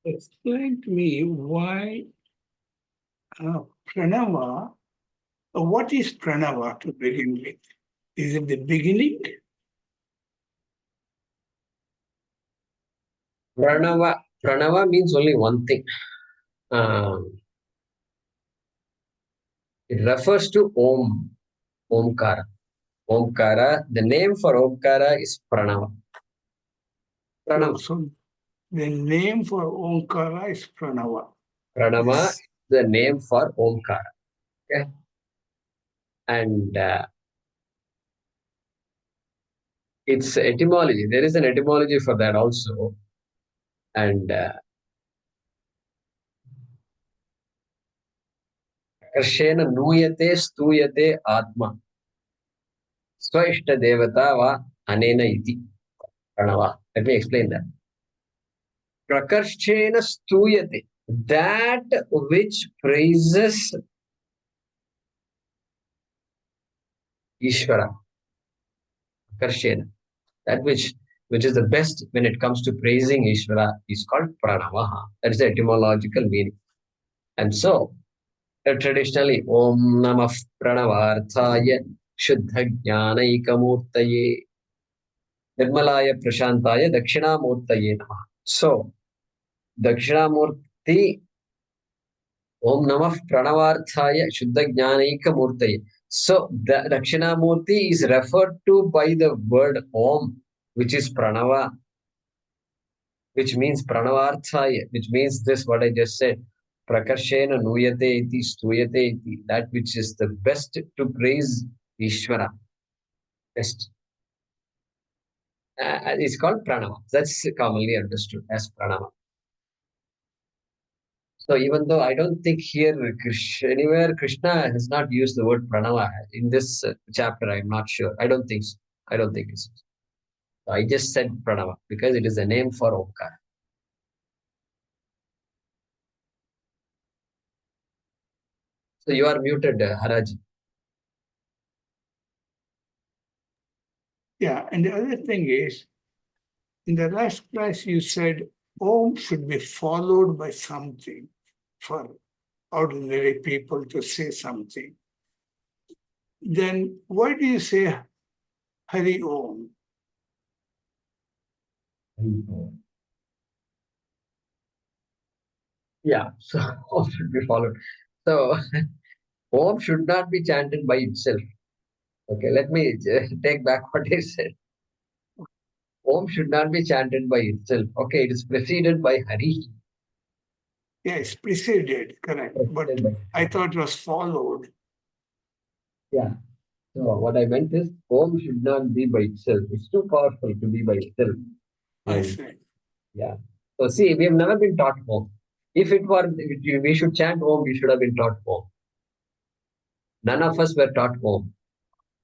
Explain to me why Pranava, what is Pranava to begin with? Is it the beginning? Pranava means only one thing. It refers to Om, Omkara. Omkara, the name for Omkara is Pranava. Pranava. So the name for Omkara is Pranava. Pranava Yes. is the name for Omkara. Okay. And its etymology, there is an etymology for that also. And Karshena Nuyate Stuyate Atma. Swaishta Devata va Anena iti. Pranava. Let me explain that. Prakarshena Stuyate. That which praises Ishvara. Karshena. That which is the best when it comes to praising Ishvara is called Pranavaha. That is the etymological meaning. And so, traditionally, Om Namah Pranavarthaya Shuddha Jnanaikamurtaye Nirmalaya Prashantaya Dakshinamurtaye Namaha. So, Dakshinamurti Om Namah Pranavarthaya Shuddha Jnanaikamurtaye. So, the Dakshinamurti is referred to by the word Om, which is Pranava, which means Pranavarthaya, which means this, what I just said. Prakarshena Nuyate iti Stuyate iti. That which is the best to praise Ishvara. Best. It's called Pranava. That's commonly understood as Pranava. So even though I don't think here anywhere Krishna has not used the word Pranava in this chapter, I'm not sure. I don't think so. I don't think it's. So I just said Pranava because it is a name for Omkara. So you are muted, Haraji. Yeah, and the other thing is, in the last class you said Om should be followed by something for ordinary people to say something. Then why do you say Hari Om? Yeah, so Om should be followed. So Om should not be chanted by itself. Okay, let me take back what I said. Om should not be chanted by itself. Okay, it is preceded by Hari. Yes, preceded, correct. But I thought it was followed. Yeah. So what I meant is Om should not be by itself. It's too powerful to be by itself. I And see. yeah. So see, we have never been taught Om. If it were, we should chant Om, we should have been taught Om. None of us were taught Om.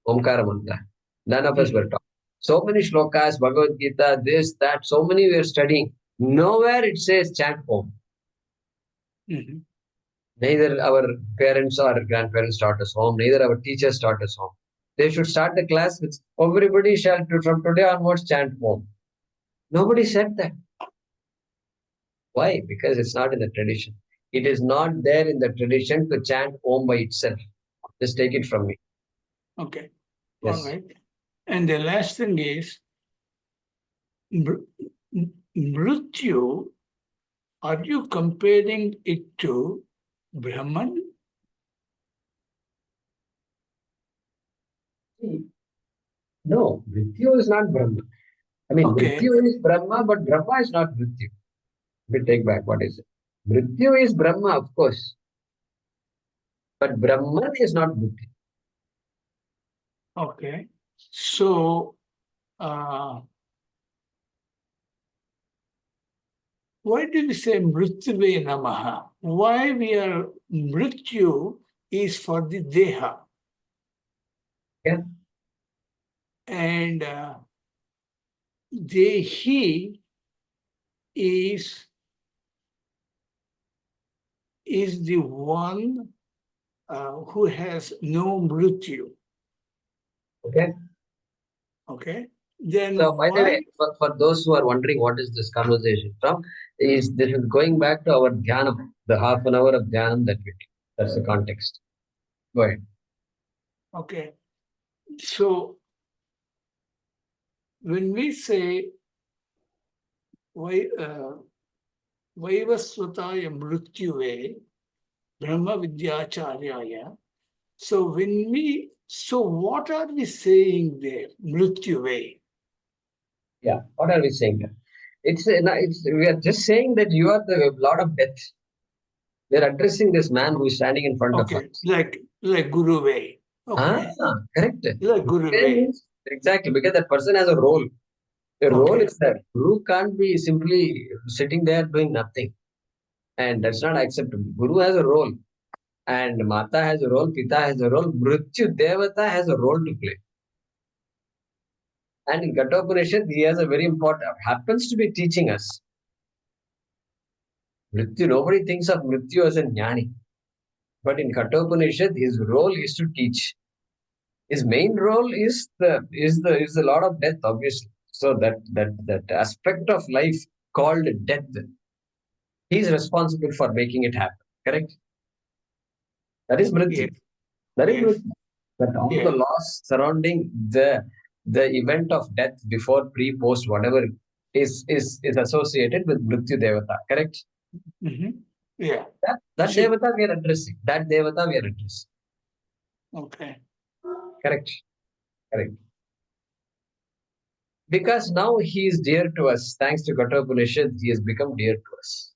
Omkara mantra. None of us were taught. So many shlokas, Bhagavad Gita, this, that, so many we are studying. Nowhere it says chant Om. Neither our parents or grandparents taught us Om, neither our teachers taught us Om. They should start the class with everybody shall from today onwards chant Om. Nobody said that. Why? Because it's not in the tradition. It is not there in the tradition to chant Om by itself. Just take it from me. Okay. Yes. All right. And the last thing is Mrityu. Are you comparing it to Brahman? No, Mrityu is not Brahma. I mean, Mrityu is Brahma, but Brahma is not Mrityu. Let me take back what is it. Mrityu is Brahma, of course. But Brahman is not Mrityu. Okay. So, why do we say Mrityuve Namaha? Why we are Mrityu is for the Deha. Yeah. And Dehi is the one who has no Mrityu. Okay. Okay. then So, by the why? way, for those who are wondering what is this conversation from, is this is going back to our dhyanam, the half an hour of dhyanam that we did. That's the context. Go ahead. Okay. So when we say Vaivasvataya Mrityuve Brahma Vidyacharya, so what are we saying there? Mrityuve. Yeah. What are we saying there? It's we are just saying that you are the Lord of Death. We are addressing this man who is standing in front of Okay, us. like Guruve. Ah, Okay, correct. like Guruve. Exactly, because that person has a role. The role Okay, is that Guru can't be simply sitting there doing nothing. And that's not acceptable. Guru has a role. And Mata has a role, Pita has a role, Mrityu Devata has a role to play. And in Kathopanishad, he has a very important, happens to be teaching us. Mrityu, nobody thinks of Mrityu as a jnani. But in Kathopanishad, his role is to teach. His main role is the Lord of Death, obviously. So that aspect of life called death, he is responsible for making it happen. Correct? That is yes, Mrityu. That is yes, Mrityu. That all the yeah. laws surrounding the event of death before, pre, post, whatever is associated with Mrityu Devata. Correct? Hmm. Yeah. That See, Devata we are addressing. That Devata we are addressing. okay. Correct. Correct. Because now he is dear to us. Thanks to Kathopanishad, he has become dear to us.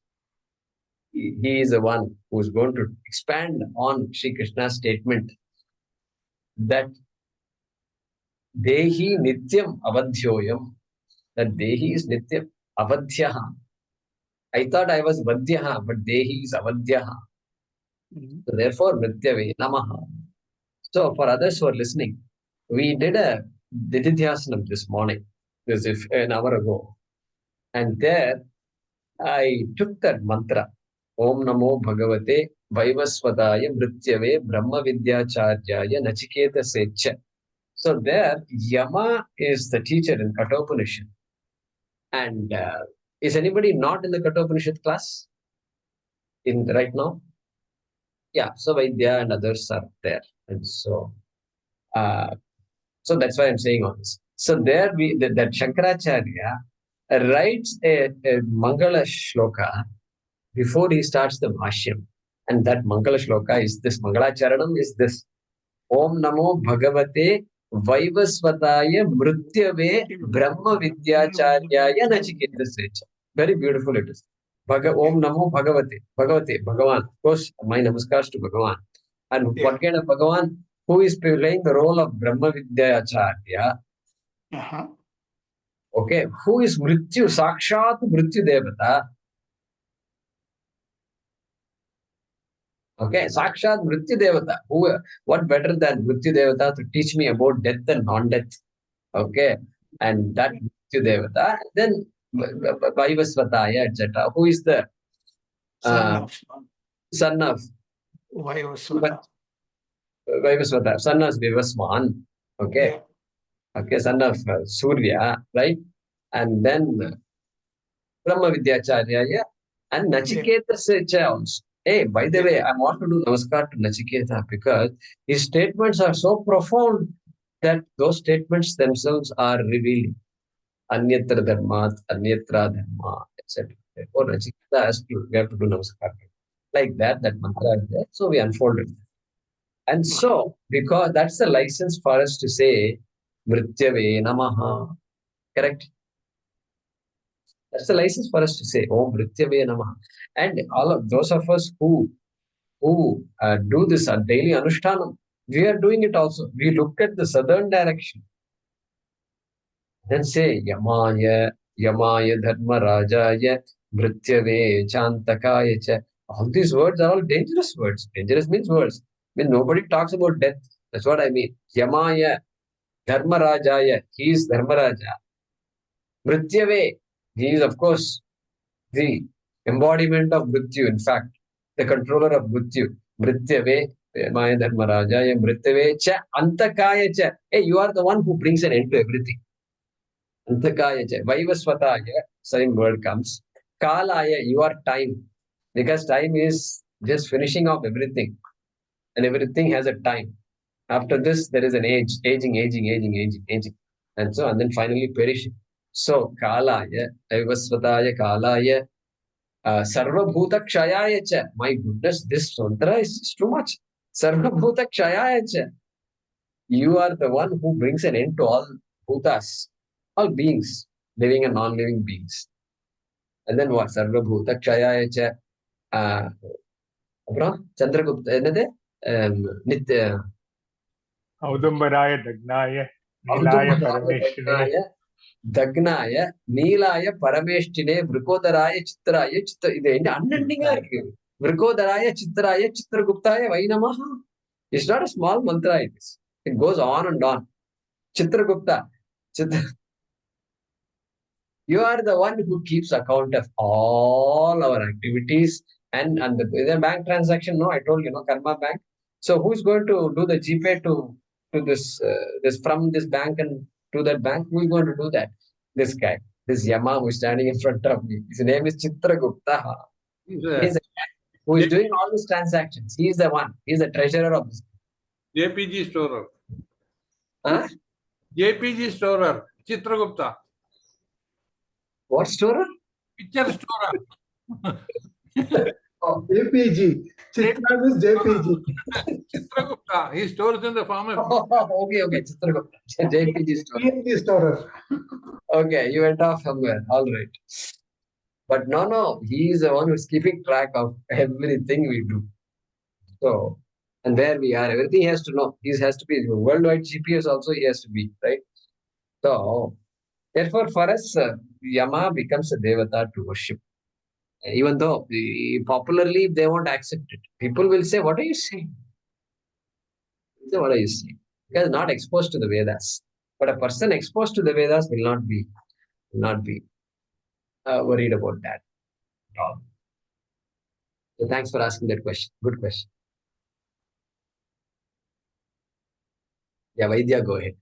He is the one who is going to expand on Sri Krishna's statement that Dehi Nityam Avadhyoyam. That Dehi is Nityam Avadhyaha. I thought I was Vadhyaha, but Dehi is Avadhyaha. Mhm. So therefore, Nityave Namaha. So for others who are listening, we did a Dididhyasanam this morning, as if an hour ago. And there I took that mantra, Om Namo Bhagavate Vaivasvataya Mrityave Brahma Vidyacharya Nachiketa Secha. So there, Yama is the teacher in Kathopanishad. And is anybody not in the Kathopanishad class in right now? Yeah, so Vaidya and others are there. And uh, so that's why I'm saying all this. So there that Shankaracharya writes a Mangala shloka before he starts the Bhashyam. And that Mangala shloka is this, Mangalacharanam is this, Om Namo Bhagavate Vaivasvataya Mrityave Brahma Vidyacharyaya Nachiketa Secha. Very beautiful it is. Yeah, Om Namo Bhagavate. Bhagavate, Bhagavan. Of course, my namaskars to Bhagavan. And yeah. what kind of Bhagavan? Who is playing the role of Brahma Vidyacharya? Uh-huh. Okay. Who is Mrityu? Sakshat Mrityu Devata. Okay, Sakshat Mrityu Devata. What better than Mrityu Devata to teach me about death and non-death? Okay, and that Mrityu Devata. Then Vaivasvataya, etc. Who is the Son uh, of son of Vaivasvata. Vaivasvataya, son of Vivasman? Okay, Yeah, okay, son of Surya, right? And then Brahma Vidyacharya, yeah, and yeah. Nachiketa Secha also. Hey, by the Yeah. way, I want to do namaskar to Nachiketa because his statements are so profound that those statements themselves are revealing. Anyatra dharmat, anyatra dharma, etc. Therefore, Nachiketa has to, we have to do namaskar. Like that mantra is there. So we unfolded. And Okay. so, because that's the license for us to say, Mrityave Namaha. Correct? That's the license for us to say, Om Mrityave Namaha. And all of those of us who do this daily Anushtanam, we are doing it also. We look at the southern direction, then say, Yamaya Dharma Rajaya, Mrityave Chantakaya Cha. All these words are all dangerous words. Dangerous means words. I mean, nobody talks about death. That's what I mean. Yamaya Dharma Rajaya. He is Dharma Raja. Mrityave. He is, of course, the embodiment of Mrityu, in fact, the controller of Mrityu. Mrityave, Maya Dharmarajaya, Mrityave cha, Antakaya cha. Hey, you are the one who brings an end to everything. Antakaya cha. Vaivasvataya, same word comes. Kalaya, your time. Because time is just finishing off everything. And everything has a time. After this, there is an aging. And so, and then finally perishing. So, Kalaya, Vaivasvataya, Kalaya, Sarvabhuta Kshayaya cha. My goodness, this mantra is too much. Sarvabhuta Kshayaya cha. You are the one who brings an end to all bhutas, all beings, living and non-living beings. And then what? Sarvabhuta Kshayaya cha. அப்புறம் சந்திரகுப்த என்னது நித்ய Audumbaraya Dagnaya Nilaya Parameshwine. தக்னாய நீலாய பரமேஷ்டினே விருகோதராய சித்திராய இது என்ன அன்னண்டிங்கா இருக்கு விருகோதராய சித்திராய சித்திரகுப்தாய வைனமஹா. It's not a small mantra, it goes on and on. Chitragupta, you are the one who keeps account of all our activities and the bank transaction. No, I told you, no, Karma Bank. So who's going to do the GPay to this from this bank and to that bank? Who's going to do that? This guy, this Yama who's standing in front of me. His name is Chitragupta. He's the guy who is doing all these transactions. He's the one. He's the treasurer of this. JPG storer. Huh? JPG storer. Chitragupta. What storer? Picture storer. Oh. JPG. Chitra is JPG. Chitragupta. He stores in the form of. Okay. Chitragupta. JPG storer. PNG storer. Okay, you went off somewhere. All right. But no, he is the one who's keeping track of everything we do. So, and where we are, everything he has to know. He has to be worldwide GPS also. He has to be right. So, therefore, for us, Yama becomes a devata to worship. Even though popularly they won't accept it, people will say, "What are you saying?" So, what are you saying? Because not exposed to the Vedas. But a person exposed to the Vedas will not be worried about that at all. So thanks for asking that question. Good question. Yeah, Vaidya, go ahead.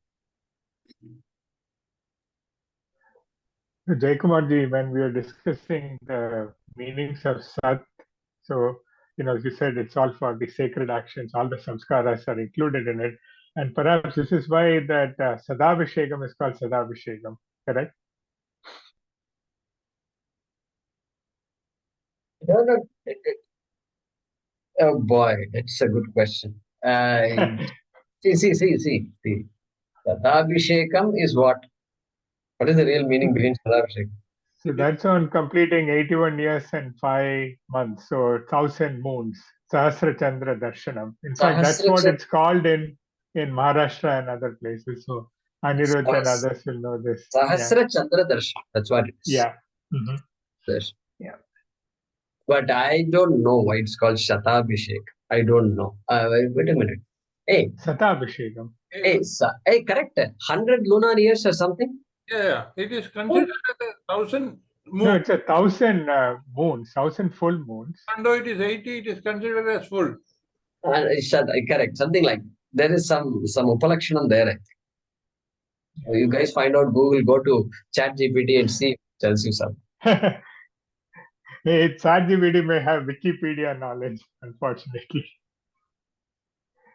Jaykumarji, when we are discussing the meanings of Sat, so, as you said, it's all for the sacred actions, all the samskaras are included in it. And perhaps this is why that Sadabhishekam is called Sadabhishekam, correct? No. Oh boy, that's a good question. See. Sadabhishekam is what? What is the real meaning behind Sadabhishekam? So that's on completing 81 years and 5 months, so 1,000 moons, Sahasra Chandra Darshanam. In fact, that's what it's called in Maharashtra and other places. So Anirudh and others will know this. Sahasra Chandra Darshan. That's what it is. Yeah. Mm-hmm. Yeah. But I don't know why it's called Shatabhishek. I don't know. Wait a minute. Hey. Satabhishekam. Hey, correct. 100 lunar years or something? Yeah. It is considered as 1,000 moons. No, it's 1,000 moons, 1,000 full moons. And though it is 80, it is considered as full. Correct. Something like there is some upalakshanam there, I think. You guys find out, Google, go to ChatGPT and see, it tells you something. Hey, ChatGPT may have Wikipedia knowledge, unfortunately.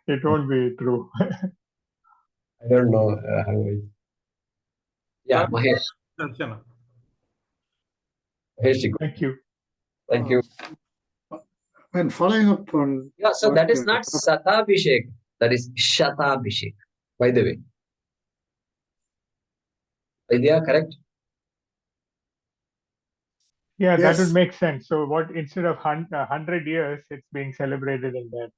It won't be true. I don't know. Yeah, Mahesh. Thank you. Thank you. When following up on. Yeah, so that is not Satabhishek, that is Shatabhishek, by the way. Idea correct? Yeah, yes. That would make sense. So what, instead of 100 years, it's being celebrated in that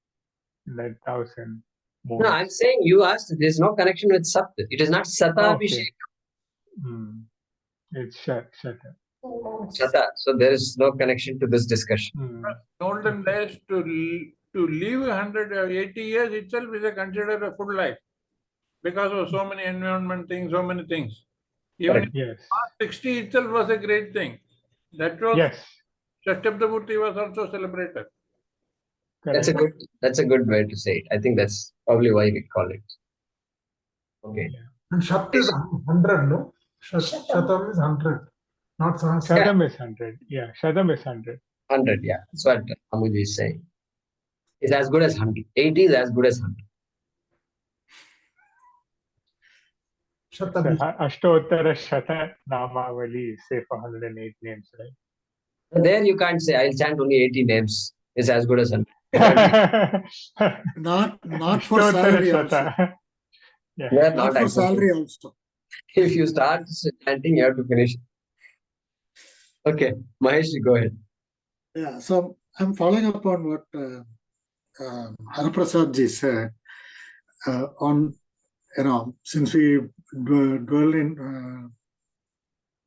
1,000 moons. No, I'm saying you asked, there's no connection with Sat. It is not Satabhishek. Okay. It's Shata. Shata. So there is no connection to this discussion. Olden days, to live 180 years itself is considered a full life because of so many environment things, so many things. Even yes. 60 itself was a great thing. That was Shashtabdamurti was also celebrated. Correct. That's a good way to say it. I think that's probably why we call it. Okay. And Shapt is 100, no? Shatam is 100, not Sahasra. Shatam is 100. Yeah, Shatam is 100. 100, yeah. That's what Amuji is saying. It's as good as 100. 80 is as good as 100. So Shatam is Ashtottara Shata Namavali, say for 108 names, There you can't say, I'll chant only 80 names. It's as good as 100. right? not for Ashtottara salary also. Shata. Yeah. They are Not not for accepted. salary also. If you start chanting, you have to finish. Okay, Mahesh, go ahead. Yeah, so I'm following up on what Haraprasad ji said on, since we dwell into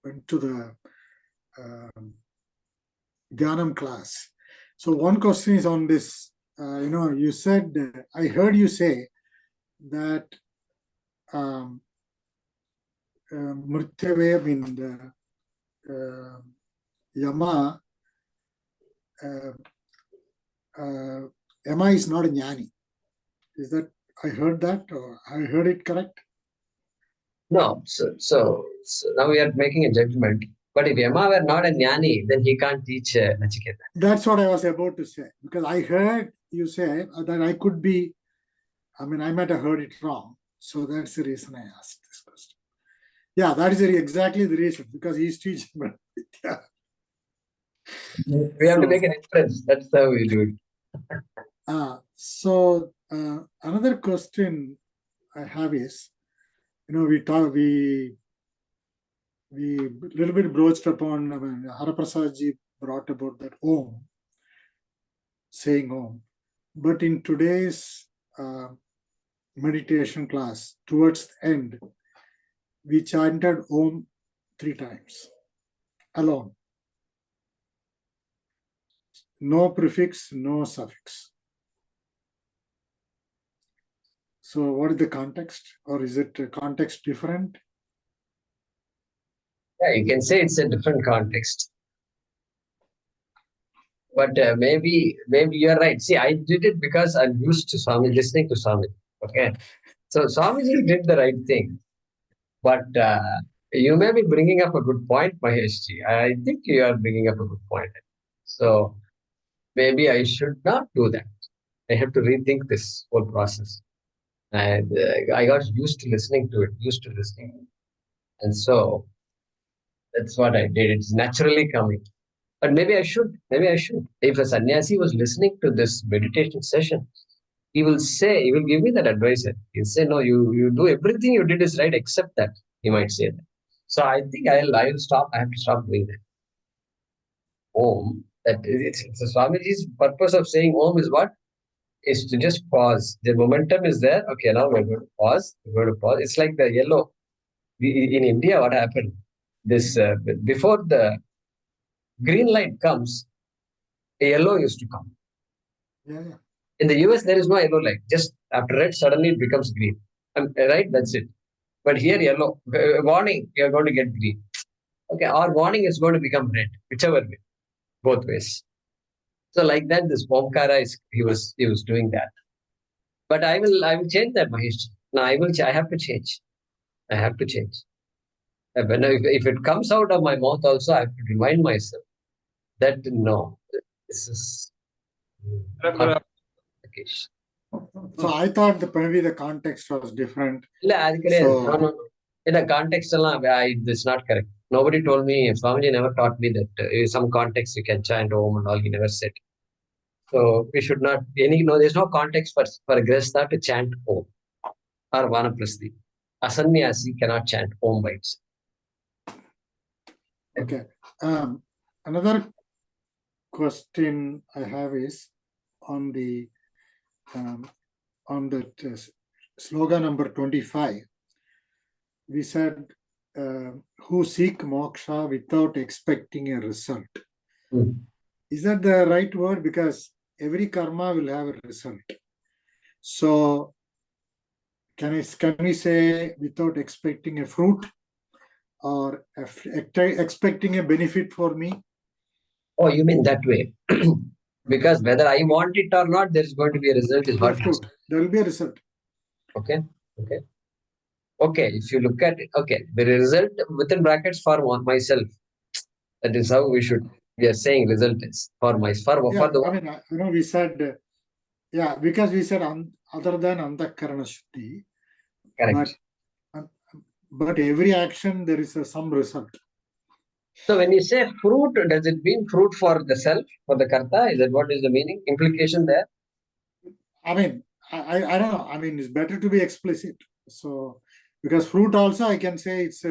the Dhyanam class. So one question is on this. You said, I heard you say that Mrityave, I mean, the Yama, Yama is not a jnani. Is that, I heard that, or I heard it correct? No, so now we are making a judgment. But if Yama were not a jnani, then he can't teach Nachiketa. That's what I was about to say, because I heard you say that I could be, I might have heard it wrong. So that's the reason I asked this question. Yeah, that is exactly the reason, because he's teaching. But yeah. We have to make an inference. That's how we do it. So another question I have is, we little bit broached upon, Haraprasad ji brought about that Om, saying Om. But in today's meditation class, towards the end, we chanted Om 3 times, alone. No prefix, no suffix. So what is the context? Or is it context different? Yeah, you can say it's a different context. But maybe you're right. See, I did it because I'm used to Swami, listening to Swami. Okay. So Swamiji did the right thing. But you may be bringing up a good point, Mahesh ji. I think you are bringing up a good point. So maybe I should not do that. I have to rethink this whole process. And I got used to listening to it, And so that's what I did. It's naturally coming. But maybe I should. If a sannyasi was listening to this meditation session, he will give me that advice. He'll say, no, you do everything you did is right except that. He might say that. So I think I'll stop. I have to stop doing that. Om. It's Swamiji's purpose of saying Om is what? Is to just pause. The momentum is there. Okay, now we're going to pause. It's like the yellow. In India, what happened? This before the green light comes, a yellow used to come. Yeah. In the US, there is no yellow light. Just after red, suddenly it becomes green. Right? That's it. But here, yellow. Warning, you're going to get green. Okay, our warning is going to become red, whichever way. Both ways. So like that, this Omkara he was doing that. But I will change that, Mahesh. No, I have to change. When if it comes out of my mouth also, I have to remind myself that no, this is not the case. So I thought maybe the context was different. No. In the context, it's not correct. Nobody told me, Swamiji never taught me that in some context you can chant Om and all, he never said. So we should not, there's no context for a Grihastha to chant Om or Vanaprasthi. A sannyasi cannot chant Om by itself. Okay. Another question I have is on the slogan number 25. We said, who seek moksha without expecting a result. Is that the right word? Because every karma will have a result. So can we say without expecting a fruit or expecting a benefit for me? Oh, you mean that way? Because whether I want it or not, there is going to be a result. There will be a result. Okay. Okay, if you look at it, okay, the result within brackets for myself. That is how we are saying result is for the I mean, we said, because we said other than Antakarana Shuddhi, correct. but every action there is some result. So when you say fruit, does it mean fruit for the self, for the karta? Is that what is the meaning, implication there? I mean, I don't know. I mean, it's better to be explicit. So, because fruit also, I can say it's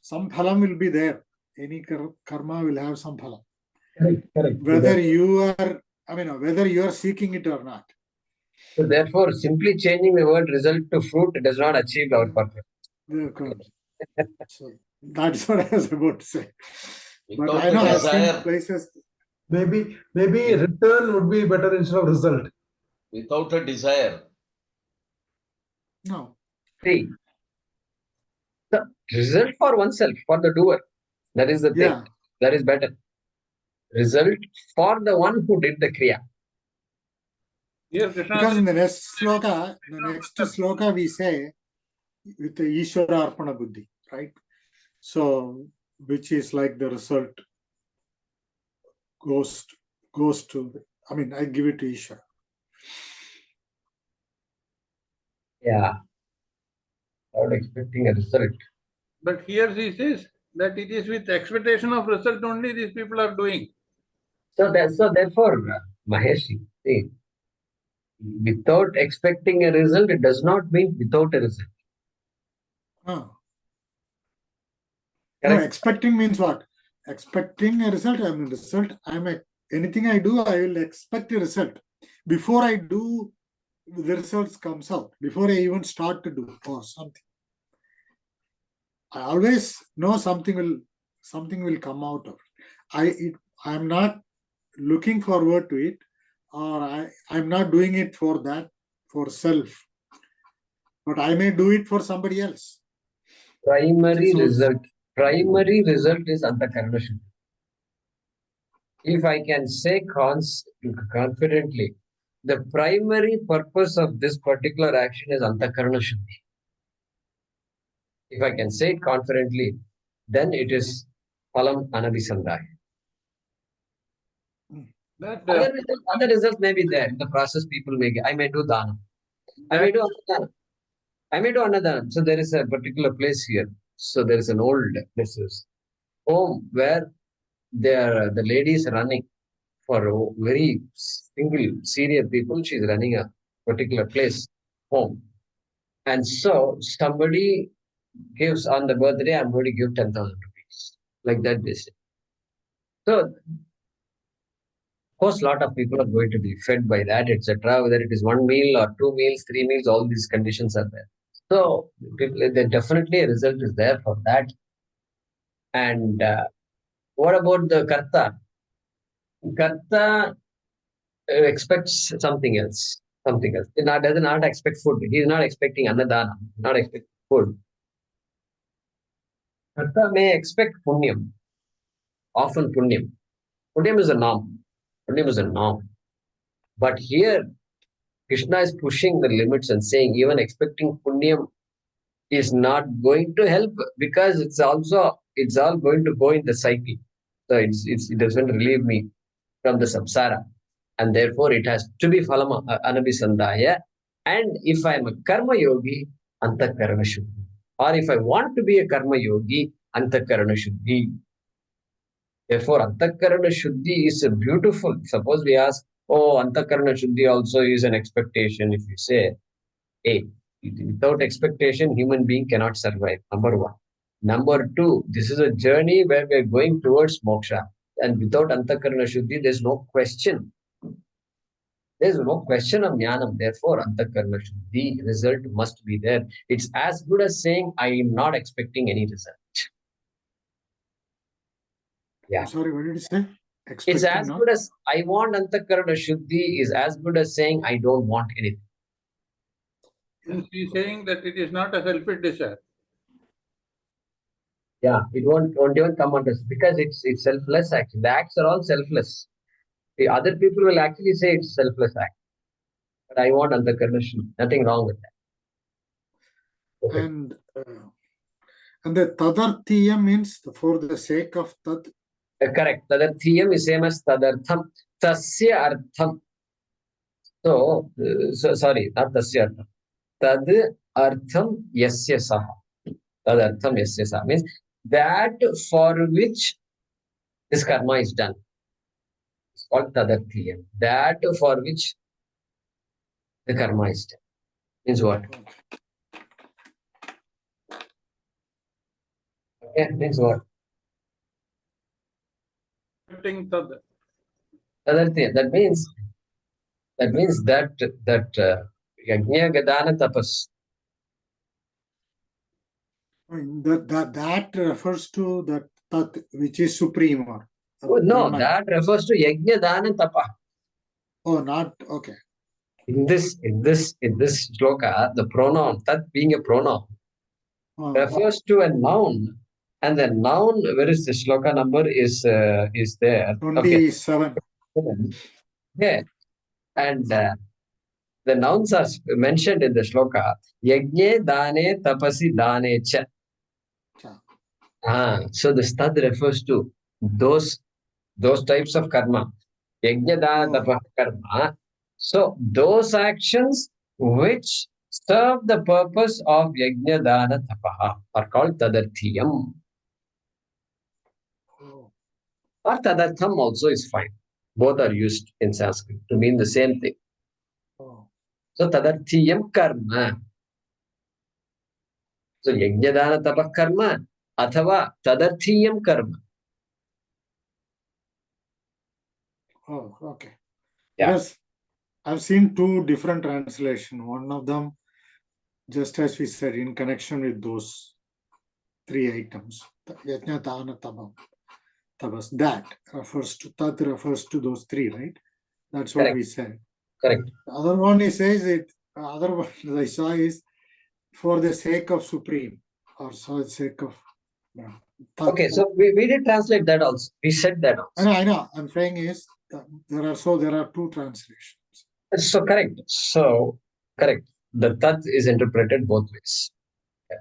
some phalam will be there. Any karma will have some phalam. Correct. Whether you are seeking it or not. So therefore, simply changing the word result to fruit does not achieve our purpose. So that's what I was about to say. Without But I know the I've seen desire, places. Maybe return would be better instead of result. without a desire. No. See, the result for oneself, for the doer, that is the thing. Yeah. That is better. Result for the one who did the kriya. Here Krishna Because says, in the next sloka we say with the Ishvara Arpana Buddhi, right? So, which is like the result goes to, I give it to Ishvara. Yeah. Without expecting a result. but here he says that it is with expectation of result only these people are doing. So therefore, Maheshi, see, without expecting a result, it does not mean without a result. No, Correct? expecting means what? Expecting a result. Anything I do, I will expect a result. Before I do, the results comes out. Before I even start to do or something. I always know something will come out of it. I'm not looking forward to it, or I'm not doing it for self, but I may do it for somebody else. Primary result is Antakarana Shuddhi. If I can say confidently, the primary purpose of this particular action is Antakarana Shuddhi. If I can say it confidently, then it is Phalam Anabhisandaya. Other results may be there. In the process, people may get. I may do dana. I may do anadana. I may do anadana. So there is a particular place here. So there is an old home where the lady is running for a very single senior people. She's running a particular place, home. And so somebody gives on the birthday, I'm going to give 10,000 rupees. Like that they say. So of course, a lot of people are going to be fed by that, etc. Whether it is 1 meal or 2 meals, 3 meals, all these conditions are there. So there definitely a result is there for that. And what about the karta? Karta expects something else. He does not expect food. He is not expecting annadana, not expecting food. Karta may expect punyam, often punyam. Punyam is a norm. But here, Krishna is pushing the limits and saying even expecting punyam is not going to help because it's all going to go in the cycle. So it doesn't relieve me from the samsara. And therefore it has to be phalama anabhisandaya. And if I am a karma yogi, antakarana shuddhi. Or if I want to be a karma yogi, antakarana shuddhi. Therefore, antakarana shuddhi is a beautiful. Suppose we ask, antakarana shuddhi also is an expectation. If you say, hey, without expectation, human being cannot survive. Number one. Number two, this is a journey where we are going towards moksha. And without antakarana shuddhi, there's no question. There's no question of jnanam. Therefore, antakarana shuddhi result must be there. It's as good as saying, I am not expecting any result. Yeah. I'm sorry, what did you say? It's as good as I want antakarana shuddhi is as good as saying I don't want anything. Since he's saying that it is not a selfish desire. Yeah, it won't even come under because it's selfless actually. The acts are all selfless. The other people will actually say it's selfless act. But I want antakarana shuddhi. Nothing wrong with that. Okay. And And the tadarthiyam means for the sake of tat. Correct. Tadarthiyam is same as tadartham. Tasya artham. So, sorry, not tasya artham. Tad artham yasya saha. Tad artham yasya saha means that for which this karma is done. It's called tadarthiyam. That for which the karma is done. Means what? Okay, means what? Accepting tad. Tadarthiyam. That means that yajna gadana tapas. That refers to that tat which is supreme or Oh, no, Brahman. that refers to yajna dana tapa. Oh, not okay. In this shloka, the pronoun, tat being a pronoun, refers to a noun, and the noun, where is the shloka number is there. 27. Okay. Yeah. And the nouns are mentioned in the shloka. Yajne dane tapasi dane cha. So the stad refers to those types of karma. Yajna dana tapa karma. So those actions which serve the purpose of yajna dana tapaha are called tadarthiyam. Or tadartham also is fine. Both are used in Sanskrit to mean the same thing. So tadarthiyam karma. So yajna dana tapah karma athava tadarthiyam karma. Oh, okay. Yeah. Yes, I've seen two different translations. One of them, just as we said, in connection with those three items. Yajna dana tabas. That refers to those three, right? That's what Correct. we said. Correct. The other one he says it. The other one I saw is for the sake of supreme, or for the sake of. Okay, so we did translate that also. We said that also. I know. I'm saying is there are two translations. So correct. So correct. The tat is interpreted both ways.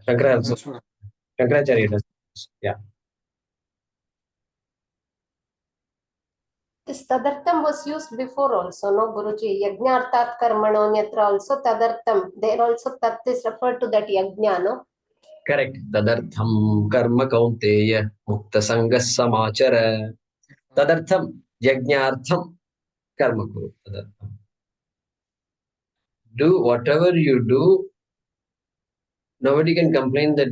Shankaracharya does. Yeah. This tadartham was used before also, no, Guruji? Yajnartat karmanonyatra also tadartham. There also tat is referred to that yajna, no? Correct. Tadartham karma kaunteya mukta sangas samachara. Tadartham yajnartham karma kuru. Tadartham. Do whatever you do. Nobody can complain that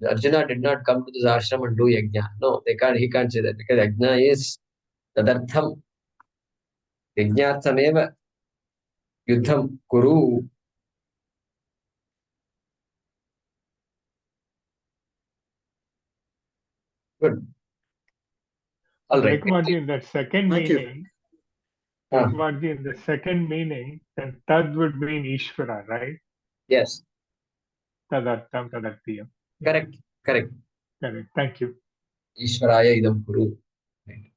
Arjuna did not come to this ashram and do yajna. No, they can't. He can't say that because yajna is tadartham. Yajnarthameva yuddham kuru. Good. All right. Ekmaji, in that second Thank you. meaning, Ekmaji, in the second meaning, then tad would mean Ishvara, right? Yes. Tadartham, tadarthiyam. Correct. Correct. Correct. Thank you. Ishvaraya idam kuru. Right.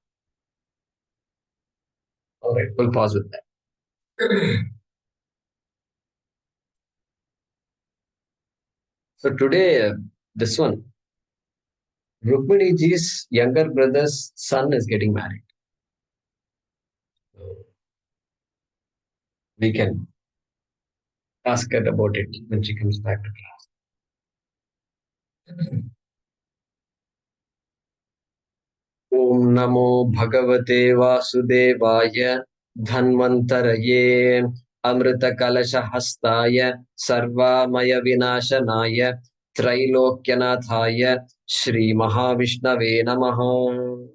All right. We'll pause with that. So today, this one, Rukmini ji's younger brother's son is getting married. So we can ask her about it when she comes back to class. Om Namo Bhagavate Vasudevaya Dhanvantaraye Amrita Kalasha Hastaya Sarvamaya Vinashanaya Trailokyanataya Shri Mahavishnave Namaha.